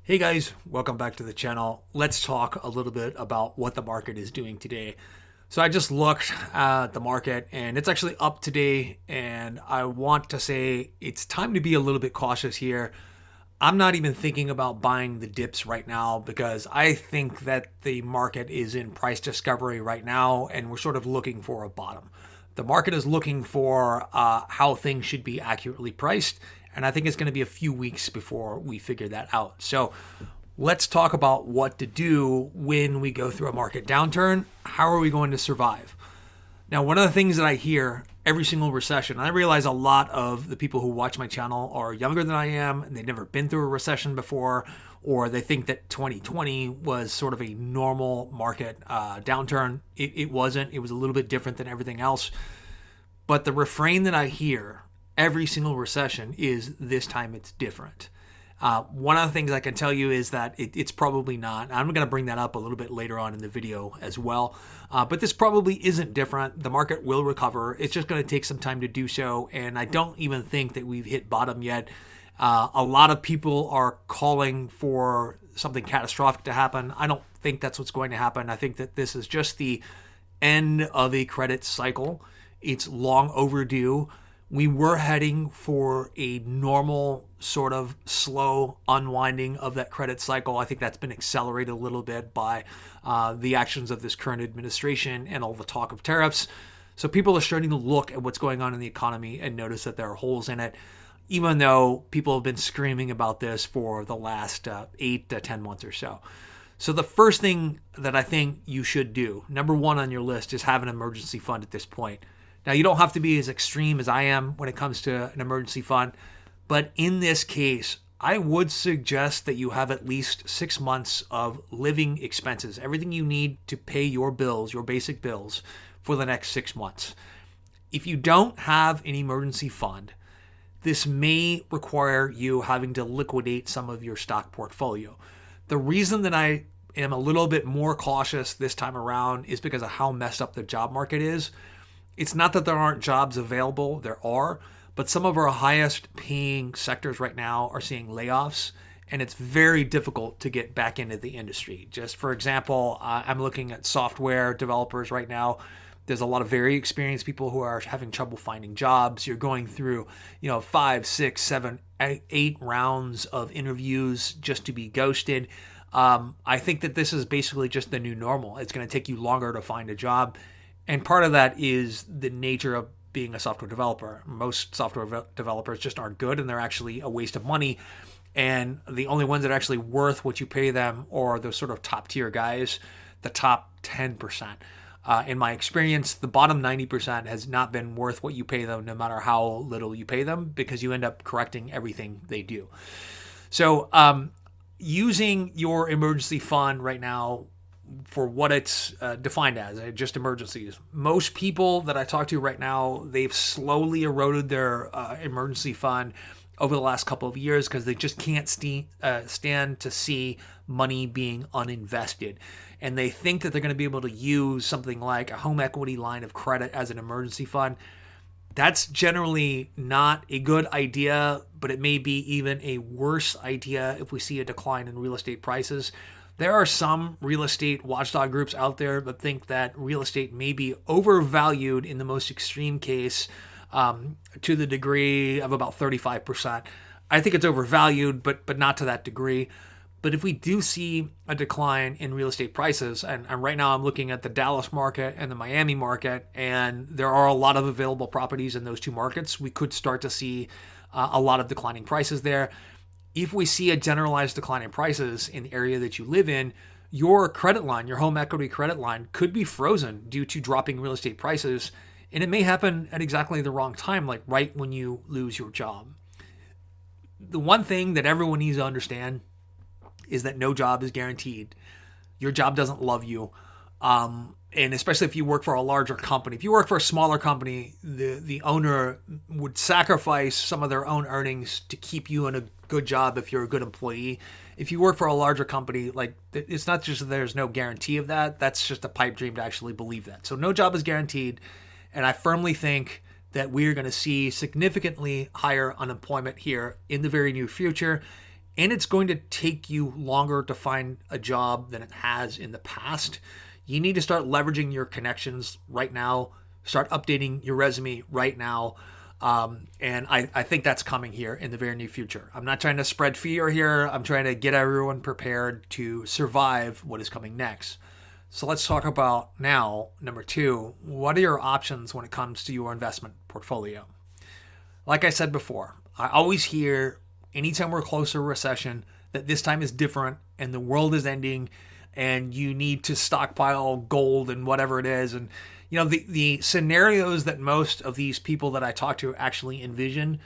Hey guys, welcome back to the channel. Let's talk a little bit about what the market is doing today. So I just looked at the market and it's actually up today, and I want to say it's time to be a little bit cautious here. I'm not even thinking about buying the dips right now because I think that the market is in price discovery right now and we're sort of looking for a bottom. The market is looking for how things should be accurately priced, and I think it's going to be a few weeks before we figure that out. So let's talk about what to do when we go through a market downturn. How are we going to survive? Now, one of the things that I hear every single recession, I realize a lot of the people who watch my channel are younger than I am and they've never been through a recession before, or they think that 2020 was sort of a normal market downturn. It wasn't. It was a little bit different than everything else. But the refrain that I hear every single recession is this time it's different. One of the things I can tell you is that it's probably not. I'm going to bring that up a little bit later on in the video as well. But this probably isn't different. The market will recover. It's just going to take some time to do so. And I don't even think that we've hit bottom yet. A lot of people are calling for something catastrophic to happen. I don't think that's what's going to happen. I think that this is just the end of a credit cycle. It's long overdue. We were heading for a normal sort of slow unwinding of that credit cycle. I think that's been accelerated a little bit by the actions of this current administration and all the talk of tariffs. So people are starting to look at what's going on in the economy and notice that there are holes in it, even though people have been screaming about this for the last 8 to 10 months or so. So the first thing that I think you should do, number one on your list, is have an emergency fund at this point. Now, you don't have to be as extreme as I am when it comes to an emergency fund, but in this case, I would suggest that you have at least 6 months of living expenses, everything you need to pay your bills, your basic bills, for the next 6 months. If you don't have an emergency fund, this may require you having to liquidate some of your stock portfolio. The reason that I am a little bit more cautious this time around is because of how messed up the job market is. It's not that there aren't jobs available, there are, but some of our highest paying sectors right now are seeing layoffs, and it's very difficult to get back into the industry. Just for example, I'm looking at software developers right now. There's a lot of very experienced people who are having trouble finding jobs. You're going through, 5, 6, 7, 8 rounds of interviews just to be ghosted. I think that this is basically just the new normal. It's going to take you longer to find a job. And part of that is the nature of being a software developer. Most software developers just aren't good, and they're actually a waste of money. And the only ones that are actually worth what you pay them are those sort of top tier guys, the top 10%. In my experience, the bottom 90% has not been worth what you pay them, no matter how little you pay them, because you end up correcting everything they do. So using your emergency fund right now for what it's defined as, just emergencies. Most people that I talk to right now, they've slowly eroded their emergency fund over the last couple of years because they just can't stand to see money being uninvested. And they think that they're going to be able to use something like a home equity line of credit as an emergency fund. That's generally not a good idea, but it may be even a worse idea if we see a decline in real estate prices. There are some real estate watchdog groups out there that think that real estate may be overvalued in the most extreme case to the degree of about 35%. I think it's overvalued, but not to that degree. But if we do see a decline in real estate prices, and right now I'm looking at the Dallas market and the Miami market, and there are a lot of available properties in those two markets, we could start to see a lot of declining prices there. If we see a generalized decline in prices in the area that you live in, your credit line, your home equity credit line, could be frozen due to dropping real estate prices. And it may happen at exactly the wrong time, like right when you lose your job. The one thing that everyone needs to understand is that no job is guaranteed. Your job doesn't love you. And especially if you work for a larger company. If you work for a smaller company, the owner would sacrifice some of their own earnings to keep you in a good job if you're a good employee. If you work for a larger company, like, it's not just that there's no guarantee of that. That's just a pipe dream to actually believe that. So no job is guaranteed. And I firmly think that we're going to see significantly higher unemployment here in the very near future. and it's going to take you longer to find a job than it has in the past. You need to start leveraging your connections right now, start updating your resume right now. And I think that's coming here in the very near future. I'm not trying to spread fear here. I'm trying to get everyone prepared to survive what is coming next. So let's talk about now, number 2, what are your options when it comes to your investment portfolio? Like I said before, I always hear anytime we're close to a recession that this time is different and the world is ending and you need to stockpile gold and whatever it is. And, the scenarios that most of these people that I talk to actually envision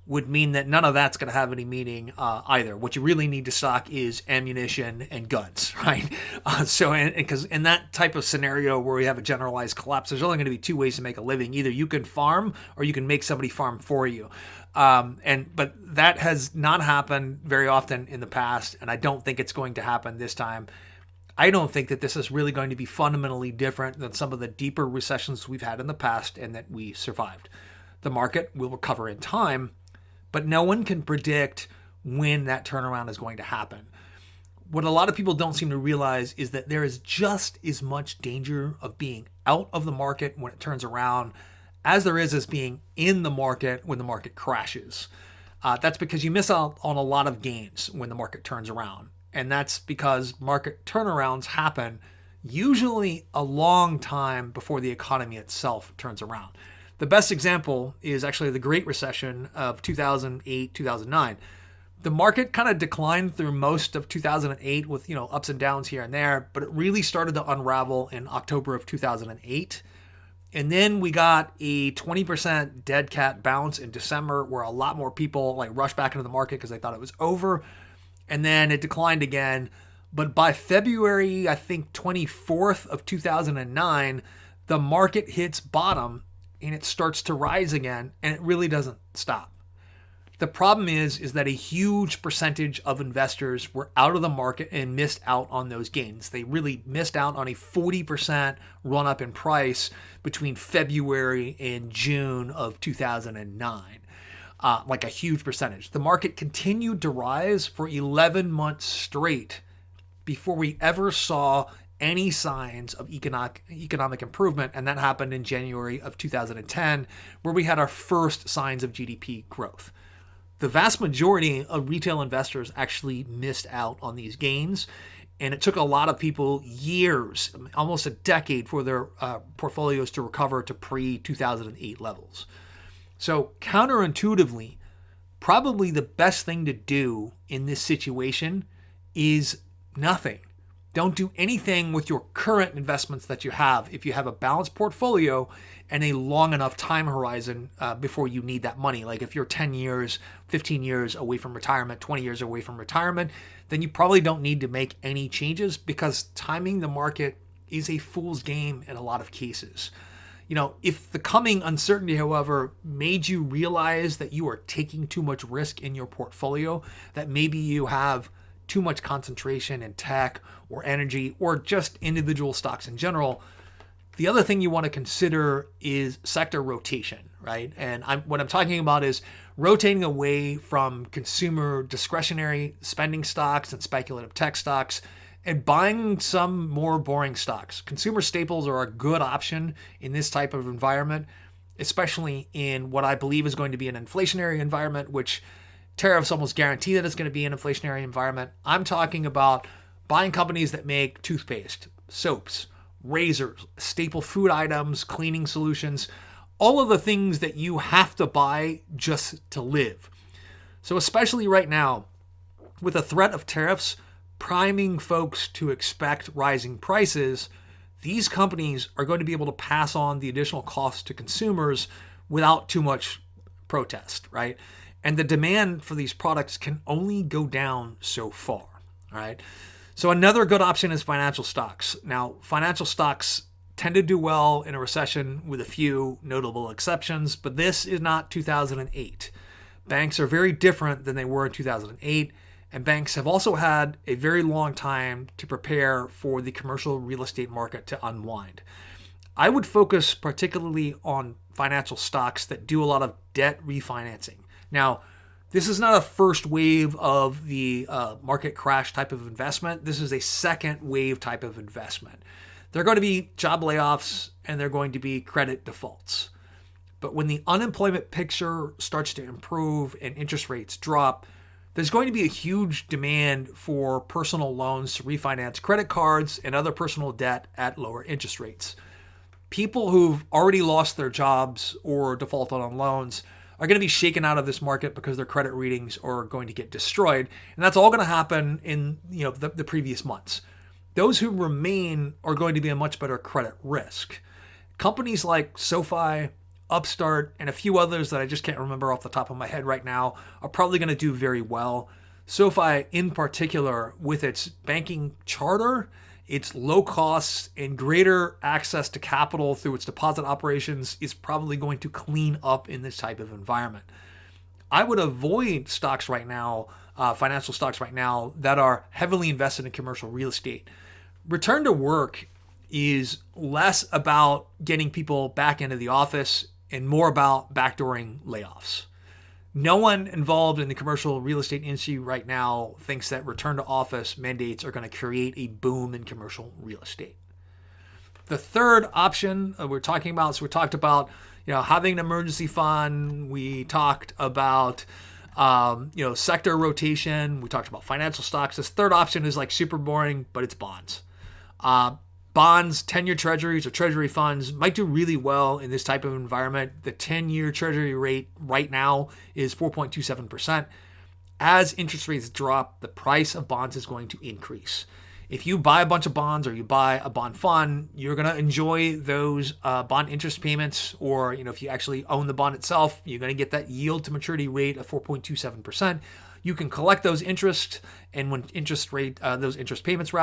would mean that none of that's going to have any meaning either. What you really need to stock is ammunition and guns, right? Because in that type of scenario where we have a generalized collapse, there's only going to be 2 ways to make a living. Either you can farm or you can make somebody farm for you. But that has not happened very often in the past, and I don't think it's going to happen this time. I don't think that this is really going to be fundamentally different than some of the deeper recessions we've had in the past and that we survived. The market will recover in time, but no one can predict when that turnaround is going to happen. What a lot of people don't seem to realize is that there is just as much danger of being out of the market when it turns around as there is as being in the market when the market crashes. That's because you miss out on a lot of gains when the market turns around. And that's because market turnarounds happen usually a long time before the economy itself turns around. The best example is actually the Great Recession of 2008, 2009. The market kind of declined through most of 2008 with, ups and downs here and there, but it really started to unravel in October of 2008. And then we got a 20% dead cat bounce in December where a lot more people rushed back into the market because they thought it was over. And then it declined again. But by February, I think 24th of 2009, the market hits bottom and it starts to rise again, and it really doesn't stop. The problem is that a huge percentage of investors were out of the market and missed out on those gains. They really missed out on a 40% run up in price between February and June of 2009. A huge percentage. The market continued to rise for 11 months straight before we ever saw any signs of economic improvement, and that happened in January of 2010, where we had our first signs of GDP growth. The vast majority of retail investors actually missed out on these gains, and it took a lot of people years, almost a decade, for their portfolios to recover to pre-2008 levels. So counterintuitively, probably the best thing to do in this situation is nothing. Don't do anything with your current investments that you have if you have a balanced portfolio and a long enough time horizon before you need that money. Like if you're 10 years, 15 years away from retirement, 20 years away from retirement, then you probably don't need to make any changes because timing the market is a fool's game in a lot of cases. If the coming uncertainty, however, made you realize that you are taking too much risk in your portfolio, that maybe you have too much concentration in tech or energy or just individual stocks in general, the other thing you want to consider is sector rotation, right? And what I'm talking about is rotating away from consumer discretionary spending stocks and speculative tech stocks and buying some more boring stocks. Consumer staples are a good option in this type of environment, especially in what I believe is going to be an inflationary environment, which tariffs almost guarantee that it's going to be an inflationary environment. I'm talking about buying companies that make toothpaste, soaps, razors, staple food items, cleaning solutions, all of the things that you have to buy just to live. So especially right now, with the threat of tariffs priming folks to expect rising prices, these companies are going to be able to pass on the additional costs to consumers without too much protest, right? And the demand for these products can only go down so far, right? So another good option is financial stocks. Now, financial stocks tend to do well in a recession with a few notable exceptions, but this is not 2008. Banks are very different than they were in 2008. And banks have also had a very long time to prepare for the commercial real estate market to unwind. I would focus particularly on financial stocks that do a lot of debt refinancing. Now, This is not a first wave of the market crash type of investment. This is a second wave type of investment. There are going to be job layoffs and there are going to be credit defaults. But when the unemployment picture starts to improve and interest rates drop, there's going to be a huge demand for personal loans to refinance credit cards and other personal debt at lower interest rates. People who've already lost their jobs or defaulted on loans are going to be shaken out of this market because their credit ratings are going to get destroyed. And that's all going to happen in the previous months. Those who remain are going to be a much better credit risk. Companies like SoFi, Upstart, and a few others that I just can't remember off the top of my head right now are probably going to do very well. SoFi in particular, with its banking charter, its low costs, and greater access to capital through its deposit operations, is probably going to clean up in this type of environment. I would avoid stocks right now, financial stocks right now, that are heavily invested in commercial real estate. Return to work is less about getting people back into the office and more about backdooring layoffs. No one involved in the commercial real estate industry right now thinks that return to office mandates are going to create a boom in commercial real estate. The third option we're talking about, so we talked about having an emergency fund. We talked about sector rotation. We talked about financial stocks. This third option is like super boring, but it's bonds. Bonds, 10-year treasuries or treasury funds might do really well in this type of environment. The 10-year treasury rate right now is 4.27%. As interest rates drop, the price of bonds is going to increase. If you buy a bunch of bonds or you buy a bond fund, you're going to enjoy those bond interest payments. Or if you actually own the bond itself, you're going to get that yield to maturity rate of 4.27%. You can collect those interest, and when those interest payments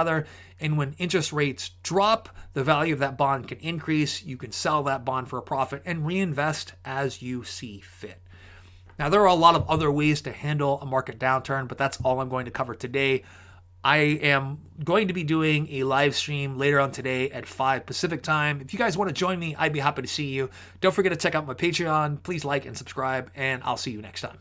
and when interest rates drop, the value of that bond can increase. You can sell that bond for a profit and reinvest as you see fit. Now, there are a lot of other ways to handle a market downturn, but that's all I'm going to cover today. I am going to be doing a live stream later on today at 5 Pacific time. If you guys want to join me, I'd be happy to see you. Don't forget to check out my Patreon. Please like and subscribe, and I'll see you next time.